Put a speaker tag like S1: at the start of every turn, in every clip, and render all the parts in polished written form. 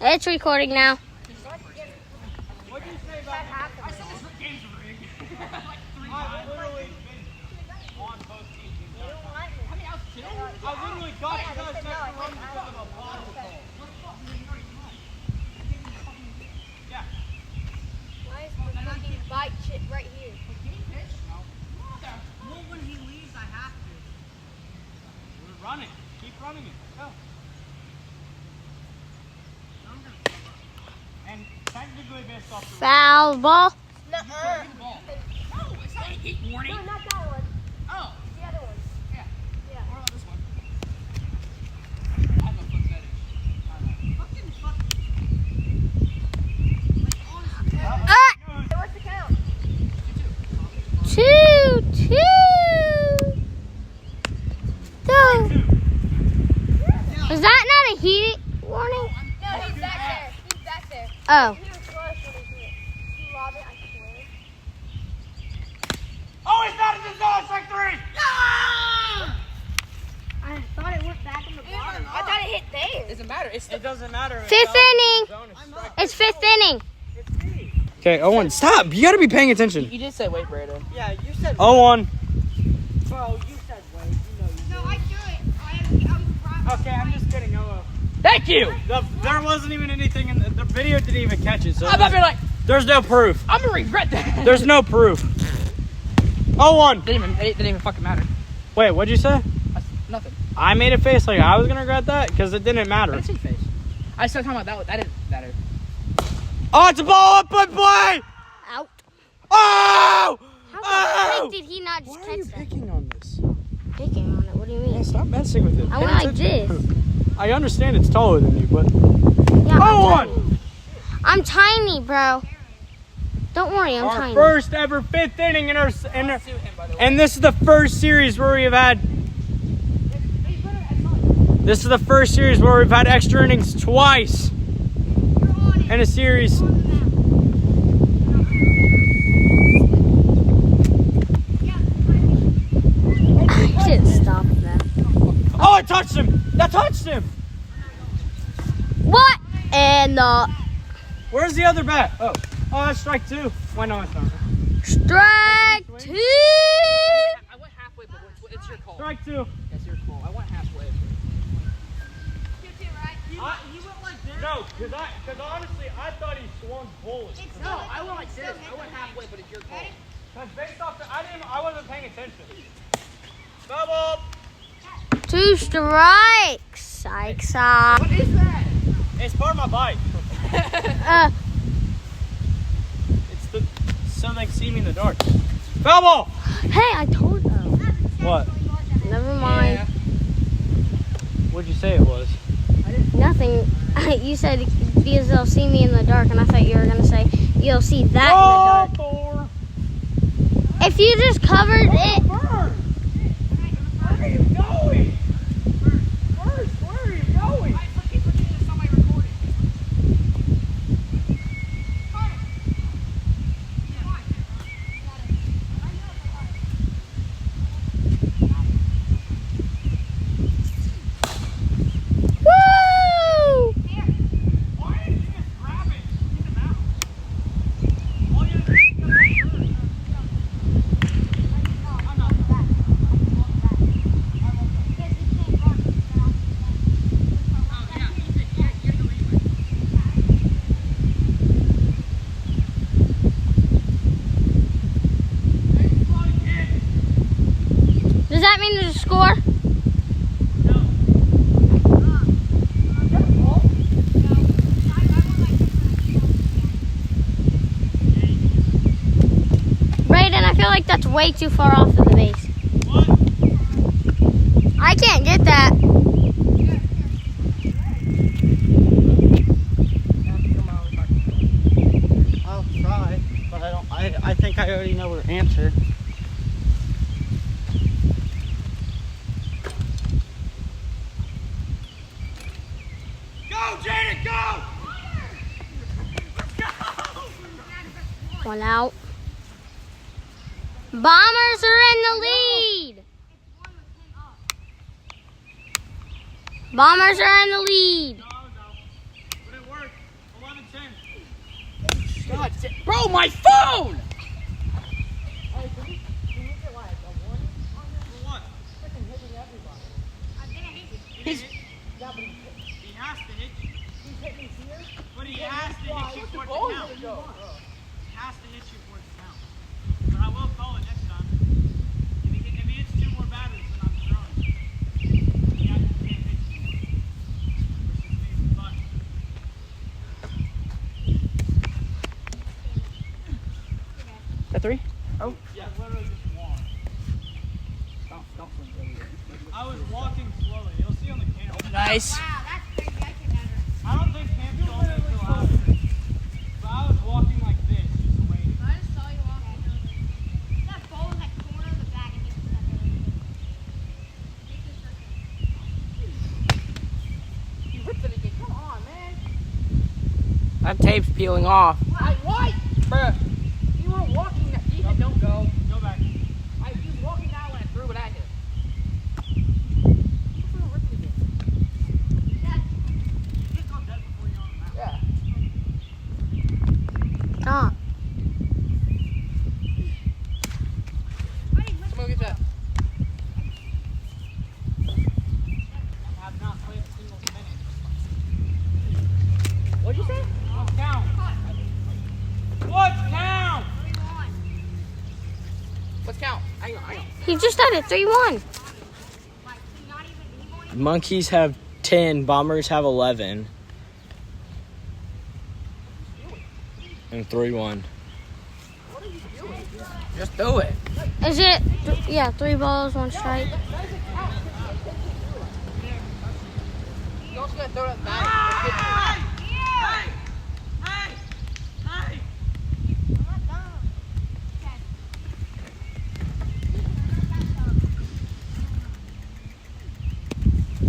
S1: It's recording now.
S2: What did you say about half? I said this game's rigged. Like 3 times. I've literally been on both teams. You don't like me. I mean, I was kidding. I literally got to the second run because of a bottle call. Yeah.
S3: Why is the fucking bike shit right here?
S2: Can you pitch? No. Well, when he leaves, I have to. We're running. Keep running it. Go. And technically based off the
S1: Foul ball.
S3: No,
S2: No, it's not a heat warning.
S3: no, not that one.
S2: Oh.
S3: The other one.
S2: Yeah.
S3: Yeah.
S2: What about this one? I have a foot fetish. Like, honestly.
S3: Hey, what's the count?
S1: 2-2. Go. Is that not a heat warning?
S3: No, he's back there. He's back there.
S1: Oh.
S3: He was close when he hit. You robbed it, I swear.
S2: Oh, it's not in the zone. Strike 3.
S3: I thought it went back in the bottom. I thought it hit there.
S2: Doesn't matter. It doesn't matter.
S1: Fifth inning. It's fifth inning.
S4: Okay, Owen, stop. You gotta be paying attention.
S2: You did say wait, Brandon.
S5: Yeah, you said.
S4: Owen.
S5: Bro, you said wait. You know you
S3: No, I do it. I was right.
S2: Okay, I'm just kidding. Hello.
S4: Thank you.
S2: There wasn't even anything in the video. Didn't even catch it. So
S4: I'm about to be like,
S2: there's no proof.
S4: I'm gonna regret that.
S2: There's no proof. 0-1.
S4: It didn't even fucking matter.
S2: Wait, what'd you say?
S4: Nothing.
S2: I made a face like I was gonna regret that because it didn't
S4: I
S2: matter.
S4: didn't see face. I started talking about that. That didn't matter.
S2: Oh, it's a ball up by play.
S1: Out.
S2: Oh!
S1: How
S2: Oh!
S1: the heck did he not just
S4: Why are you
S1: catch that?
S4: picking on this?
S1: Picking on it. What do you
S2: Yeah,
S1: mean?
S2: stop messing with it.
S1: I
S2: Pay
S1: went like
S2: attention.
S1: this.
S2: I understand it's taller than you, but
S1: Yeah, I'm
S2: 0-1.
S1: tiny. I'm tiny, bro. Don't worry, I'm
S2: Our
S1: tiny.
S2: first ever fifth inning and this is the first series where we have had. This is the first series where we've had extra innings twice in a series.
S1: I should stop that.
S2: Oh, it touched him! That touched him!
S1: What? And
S2: Where's the other bat? Oh, that's strike 2. Why no, it's not.
S1: strike 2.
S4: I went halfway, but it's your call.
S2: Strike 2.
S4: That's your call. I went halfway.
S2: He went like this? No, because honestly, I thought he swung bullet.
S4: No, I went like this. I went halfway, but it's your call.
S2: Because based off I wasn't paying attention. Bubble!
S1: 2 strikes. Yikes.
S4: What is that?
S2: It's part of my bike. It's so they can see me in the dark. Bubble!
S1: Hey, I told them.
S2: What?
S1: Never mind.
S2: What'd you say it was?
S1: Nothing. You said because they'll see me in the dark, and I thought you were gonna say you'll see that
S2: Oh,
S1: in the dark.
S2: 4.
S1: If you just covered it,
S2: Bird! Where are you going? Bird, where are you going?
S1: woo!
S2: Why didn't you just grab it? Get him out. All you have to do is go back.
S1: Does that mean there's a score? Brayden, I feel like that's way too far off of the base. I can't get that.
S5: I'll try, but I think I already know her answer.
S2: Go, Jaden, go!
S1: One out. Bombers are in the lead. Bombers are in the lead.
S2: No. But it worked. 10.
S4: God, bro, my phone!
S5: Hey, can we get like a warning on this?
S2: For what?
S5: Freaking hitting everybody.
S3: I didn't hit you.
S2: He's,
S5: Yeah, but
S2: he has to hit you.
S5: he's hitting me here.
S2: But he has to hit you for it to
S5: Ball
S2: count.
S5: to go.
S2: He has to hit you for it to count. But I will call it next time. If he hits 2 more batters, then I'm throwing. He can't hit you. Versus me, but
S4: That 3?
S2: yeah, literally just walk. I was walking slowly. You'll see on the camera.
S4: Nice.
S3: Wow, that's crazy. I could never.
S2: I don't think Cam saw me until after. But I was walking like this, just waiting.
S3: I just saw you walking over. That ball was like corner of the bag and hit the center. Make this circle.
S5: He ripped it again. Come on, man.
S4: That tape's peeling off.
S5: What? Bruh. You were walking that. Ethan, don't go.
S2: Go back.
S5: He was walking that when I threw it at him.
S2: Just go dead before you're on the mound.
S5: Yeah.
S1: Ah.
S5: Someone get that.
S2: I have not played a single minute.
S5: What'd you say?
S2: Let's count. Let's count.
S3: 3-1.
S5: Let's count. Hang on.
S1: He just had it 3-1.
S3: Like, not even, he won't even.
S4: Monkeys have 10, Bombers have 11. And 3-1.
S5: Just do it.
S1: Is it? Yeah, 3 balls, 1 strike.
S5: You also gotta throw that back.
S2: Hey! Hey! Hey!
S3: I'm not done. Okay.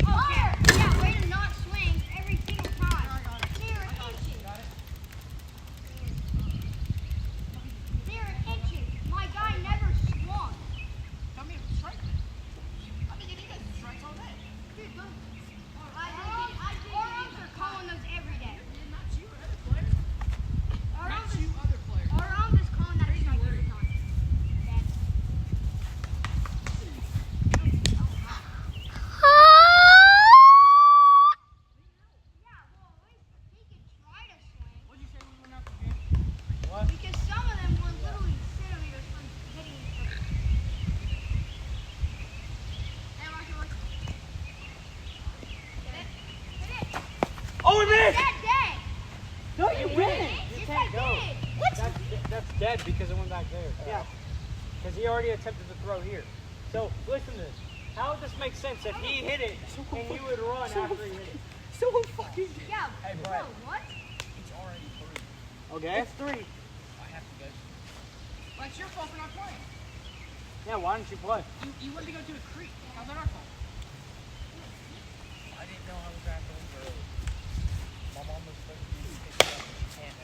S3: Oh, yeah, way to not swing every single time. Near attention. Near attention. My guy never swung.
S5: Tell me if it's strike. I've been getting strikes all day.
S3: Dude, look. Our ump's are calling those every day.
S5: Not you, other players.
S3: Our
S5: Not
S3: ump
S5: you, other players.
S3: Our ump is calling that strike every time. Dad. Yeah, well, at least he could try to swing.
S2: What'd you say we went after game? What?
S3: Because some of them were literally centimeters from hitting each other. Hey, Marshall, look. Hit it. Hit it.
S2: Oh, we missed!
S3: That's dead.
S5: No, you win.
S3: Yes, I did. What's
S2: That's dead because it went back there.
S5: Yeah.
S2: Because he already attempted to throw here. So, listen to this. How would this make sense if he hit it and you would run after he hit it?
S5: Someone fucking.
S3: Yeah,
S2: Hey,
S3: bro,
S2: Brett.
S3: what?
S2: Okay.
S5: It's 3.
S6: Well, it's your fault for not playing.
S2: Yeah, why didn't you play?
S6: You wanted to go to a creek. How's that our fault?
S5: I didn't know I was at home early. My mom was supposed to be picking up and she can't.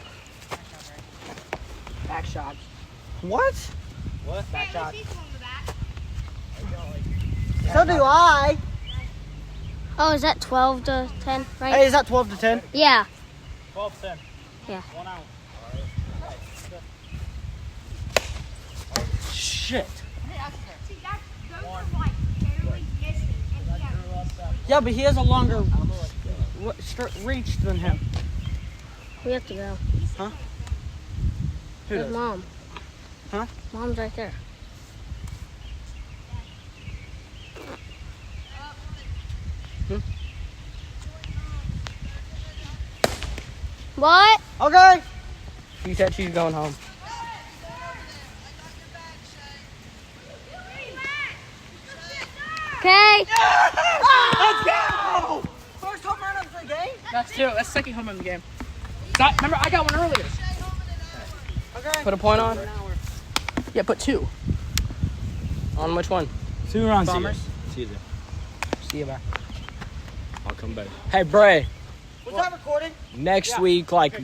S4: Back shots. What?
S2: What?
S3: Hey, at least he's on the back.
S5: So do I.
S1: Oh, is that 12 to 10, right?
S5: Hey, is that 12 to 10?
S1: Yeah.
S2: 12-10.
S1: Yeah.
S2: 1 out.
S5: Shit.
S3: See, those are like barely missing. And yeah,
S5: Yeah, but he has a longer reach than him.
S1: We have to go.
S5: Huh? Who
S1: There's
S5: does?
S1: Mom.
S5: Huh?
S1: Mom's right there. What?
S5: Okay.
S4: She said she's going home.
S1: Okay.
S5: Let's go! First home run of the game?
S6: That's 2. That's second home in the game. Remember, I got one earlier.
S5: Okay.
S4: Put a point on? Yeah, put 2. On which one?
S2: 2 runs.
S4: Bombers?
S2: Caesar.
S4: See you back. I'll come back. Hey, Bray.
S5: Was that recorded?
S4: Next
S2: Yeah.
S4: week, like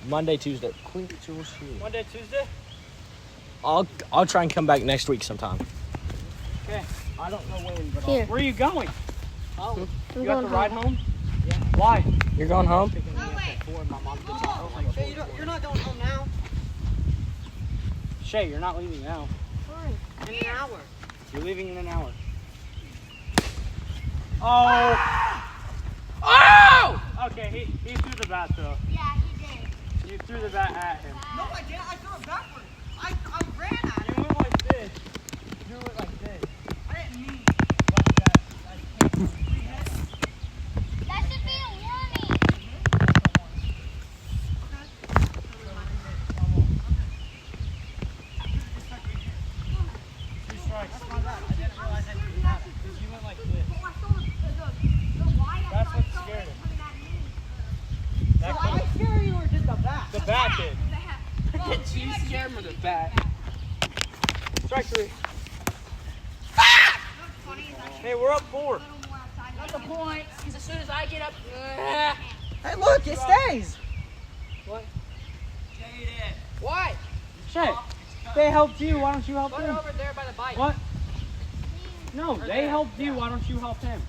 S4: Monday, Tuesday.
S2: Monday, Tuesday?
S4: I'll try and come back next week sometime.
S2: Okay.
S5: I don't know when, but
S1: Here.
S2: Where are you going?
S5: I'll.
S1: I'm
S2: You have
S1: going
S2: to ride
S1: home.
S2: home? Yeah. Why?
S4: You're going home?
S3: oh wait,
S6: before my mom gets out. Like,
S2: Hey, you're not going home now.
S6: Shay, you're not leaving now.
S2: In an hour.
S6: You're leaving in an hour. Oh!
S4: Oh!
S6: Okay, he threw the bat though.
S3: Yeah, he did.
S6: You threw the bat at him.
S2: No, I didn't. I threw it backwards. I ran at
S6: You
S2: it.
S6: went like this. You went like this.
S2: I didn't mean.
S3: That should be a warning.
S6: Two strikes.
S2: My bad. I didn't realize I didn't do that.
S6: Because you went like this.
S3: Oh, I saw the wire.
S6: That's
S3: I
S6: what
S3: saw
S6: scared
S3: it
S6: him.
S3: coming at me.
S6: That
S2: Did I scare you or did the bat?
S6: the bat did.
S4: Did you scare him with a bat?
S6: Strike three.
S3: Funny is I should
S6: Hey, we're up 4.
S3: a little more outside.
S4: That's the point. Because as soon as I get up,
S2: Hey, look, it stays.
S4: what?
S6: Shay, they helped you. Why don't you help
S4: Put it
S6: him?
S4: over there by the bike.
S6: What? No, they helped you. Why don't you help him?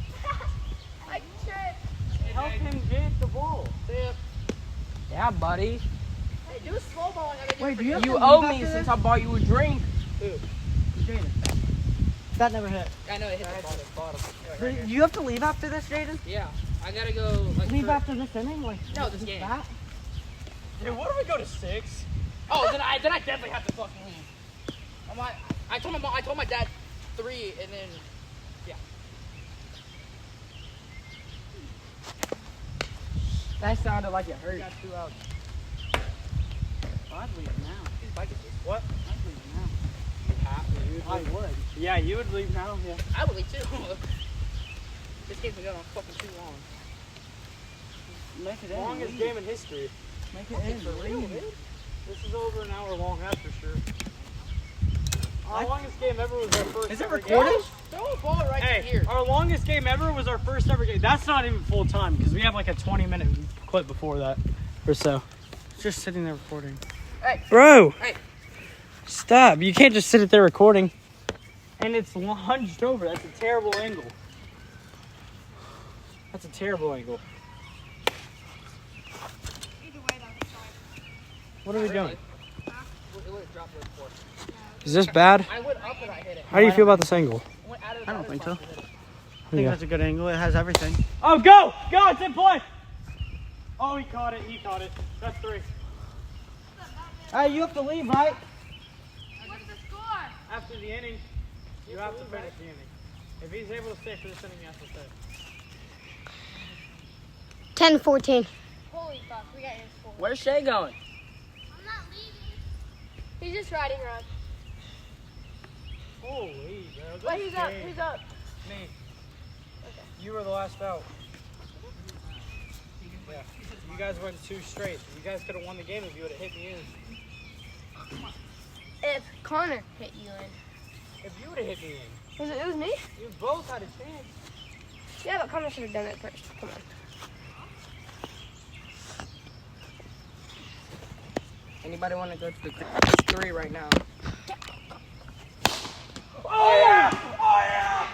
S3: I tripped.
S6: Help him get the ball.
S4: Yeah, buddy.
S3: Hey, do a slow ball.
S2: Wait, do you have
S4: You
S2: to
S4: owe
S2: leave
S4: me
S2: after
S4: since
S2: this?
S4: I bought you a drink.
S2: Jaden. That never hit.
S4: I know it hit the bottom.
S2: Do you have to leave after this, Jaden?
S4: Yeah, I gotta go. Like,
S2: Leave after this inning? Like,
S4: No, this game.
S2: bat?
S6: Dude, what if we go to 6?
S4: Oh, then I definitely have to fucking leave. I told my mom. I told my dad 3, and then yeah. That sounded like it hurt.
S6: Got 2 outs.
S2: I'd leave now.
S4: His bike is just-
S6: What?
S2: I'd leave now.
S6: I would. Yeah, you would leave now. Yeah.
S4: I would leave too. This game's been going on fucking too long.
S2: Make it in.
S6: Longest
S2: leave.
S6: game in history.
S2: Make it in.
S4: For real,
S2: leave.
S4: dude.
S6: This is over an hour long, that's for sure. Our longest game ever was our first.
S2: Is it
S6: ever
S2: recorded?
S6: game.
S4: Throw a ball right
S6: Hey,
S4: here.
S6: our longest game ever was our first ever game. That's not even full time because we have like a 20-minute clip before that or so. It's just sitting there recording.
S4: Hey.
S6: Bro.
S4: Hey.
S6: Stop. You can't just sit it there recording. And it's hunched over. That's a terrible angle. That's a terrible angle.
S3: Either way, though, sorry.
S6: What are we doing?
S4: It would have dropped it before.
S6: Is this bad?
S4: I went up and I hit it.
S6: How do you feel about this angle?
S4: I went out of the
S2: I don't
S4: batter's
S2: think
S4: box
S2: so.
S4: and hit it.
S2: I think that's a good angle. It has everything.
S6: Oh, go! Go! It's in play! Oh, he caught it. He caught it. That's 3.
S2: Hey, you have to leave, right?
S3: What's the score?
S6: After the inning, you have to finish the inning. If he's able to stay for this inning, he has to stay.
S1: 10-14.
S3: Holy fuck, we got your score.
S4: Where's Shay going?
S3: I'm not leaving. He's just riding around.
S6: Holy, bro.
S3: Wait, who's up? Who's up?
S6: Me. You were the last out. Yeah. You guys went 2 straight. You guys could have won the game if you would have hit me in.
S3: If Connor hit you in.
S6: If you would have hit me in.
S3: It was me?
S6: You both had a chance.
S3: Yeah, but Connor should have done it first. Come on.
S4: Anybody want to go to the it's 3 right now?
S6: Oh, yeah! Oh, yeah!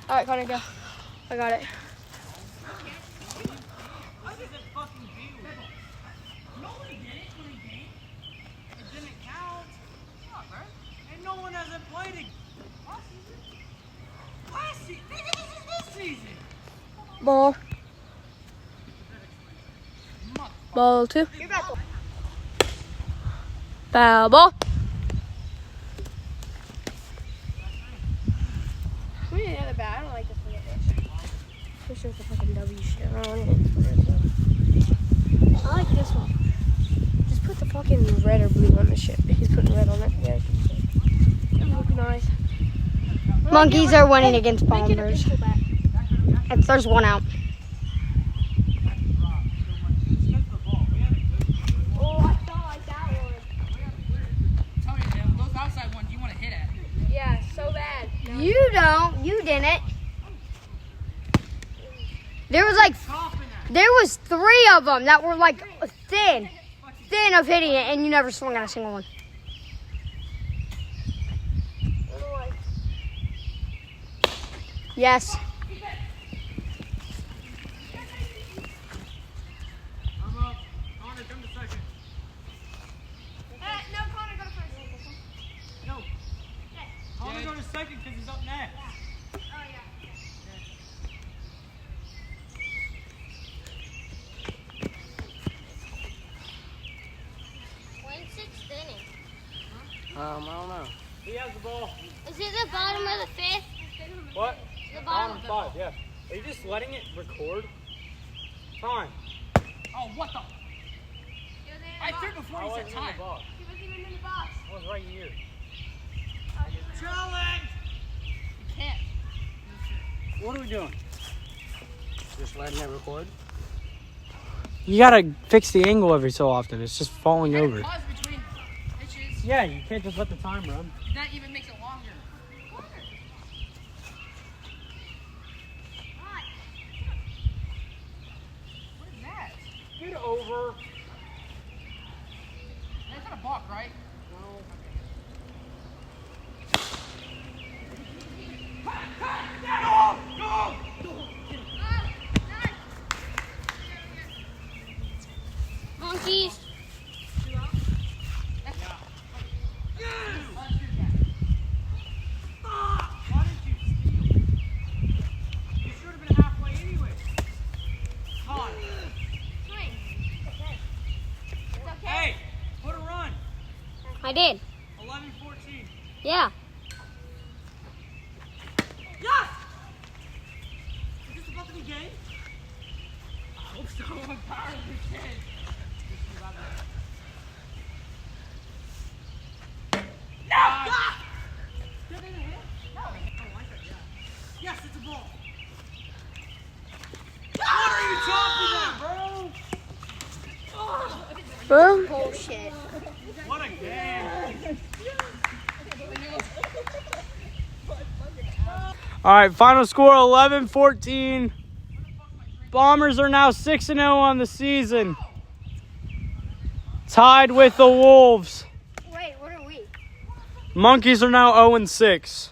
S3: All right, Connor, go. I got it.
S2: Nobody did it when he game. It didn't count. Come on, bro. And no one hasn't played it last season. Last season? Nigga, this is this season.
S1: Ball. Ball 2. Foul ball.
S3: We need another bat. I don't like this one. This is the fucking W shit. I don't need it. I like this one. Just put the fucking red or blue on the shit. He's putting red on it. Yeah, it would be nice.
S1: Monkeys are winning against
S3: Make it a
S1: Bombers.
S3: pistol bat.
S1: There's 1 out.
S3: Oh, I don't like that one.
S4: Tell me, man, those outside ones you want to hit at.
S3: Yeah, so bad.
S1: You don't. You didn't. There was 3 of them that were like thin of hitting it, and you never swung at a single one. Yes.
S6: second because he's up next.
S3: Oh, yeah. When's sixth inning?
S4: I don't know.
S6: He has the ball.
S3: Is it the bottom of the fifth?
S6: What?
S3: The bottom.
S6: 5, yeah. Are you just letting it record? Time.
S4: Oh, what the? I threw before
S6: I
S4: you
S6: wasn't
S4: said
S6: in
S4: time.
S6: the box.
S3: He wasn't even in the box.
S6: I was right here.
S2: Challenge!
S4: You can't.
S6: What are we doing?
S4: Just letting it record.
S6: You gotta fix the angle every so often. It's just falling over.
S4: Pause between pitches.
S6: Yeah, you can't just let the time run.
S4: That even makes it longer. What is that?
S6: Get over.
S4: That's not a balk, right?
S3: Monkeys.
S2: Why didn't you steal? You should have been halfway anyway. Todd.
S3: Swing. It's okay.
S2: Hey, put a run.
S1: I did.
S2: 11-14.
S1: Yeah.
S2: Yes! Is this about to be game?
S4: I hope so. I'm tired of this kid.
S2: No! Ah! Did it hit? No. Oh, I said yeah. Yes, it's a ball. What are you talking about, bro?
S1: Boom.
S3: Bullshit.
S2: What a game.
S6: All right, final score 11-14. Bombers are now 6-0 on the season. Tied with the Wolves.
S1: Wait, what are we?
S6: Monkeys are now 0-6.